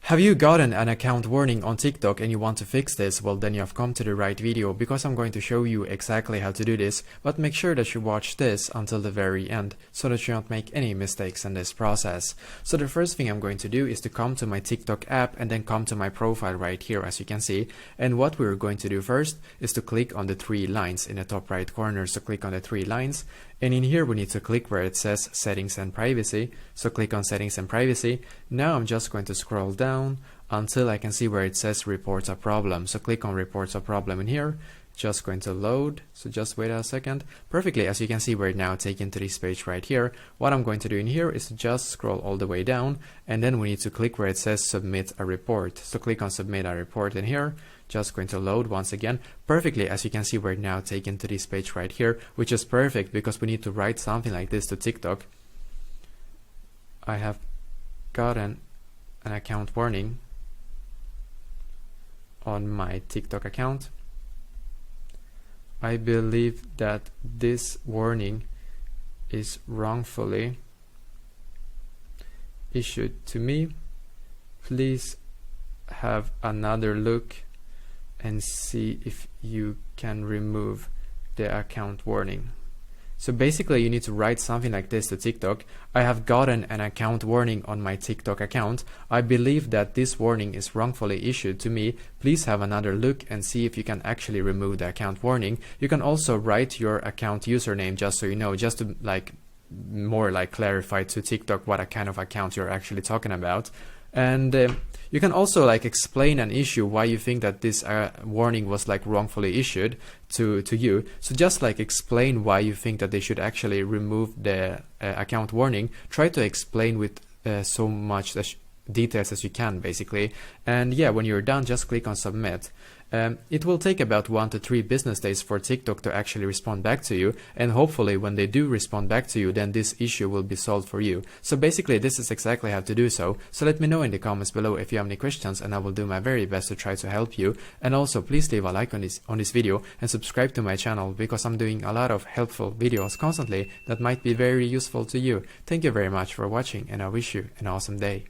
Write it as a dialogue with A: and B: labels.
A: Have you gotten an account warning on TikTok and you want to fix this? Well, then you have come to the right video because I'm going to show you exactly how to do this, but make sure that you watch this until the very end so that you don't make any mistakes in this process. So the first thing I'm going to do is to come to my TikTok app and then come to my profile right here, as you can see. And what we're going to do first is to click on the three lines in the top right corner. So click on the three lines. And in here, we need to click where it says settings and privacy. So click on settings and privacy. Now I'm just going to scroll down until I can see where it says reports a problem. So click on reports a problem in here. Just going to load. So just wait a second. Perfectly, as you can see, we're now taken to this page right here. What I'm going to do in here is to just scroll all the way down, and then we need to click where it says submit a report. So click on submit a report in here. Just going to load once again. Perfectly, as you can see, we're now taken to this page right here, which is perfect because we need to write something like this to TikTok. I have gotten an account warning on my TikTok account. I believe that this warning is wrongfully issued to me. Please have another look and see if you can remove the account warning. So basically, you need to write something like this to TikTok. I have gotten an account warning on my TikTok account. I believe that this warning is wrongfully issued to me. Please have another look and see if you can actually remove the account warning. You can also write your account username, just so you know, just to more clarify to TikTok what kind of account you're actually talking about. And you can also explain an issue, why you think that this warning was wrongfully issued to you. So just explain why you think that they should actually remove the account warning. Try to explain with so much details as you can, basically. And yeah, when you're done, just click on submit. It will take about 1 to 3 business days for TikTok to actually respond back to you, and hopefully when they do respond back to you, then this issue will be solved for you. So basically, this is exactly how to do so. So let me know in the comments below if you have any questions, and I will do my very best to try to help you. And also, please leave a like on this video and subscribe to my channel, because I'm doing a lot of helpful videos constantly that might be very useful to you. Thank you very much for watching, and I wish you an awesome day.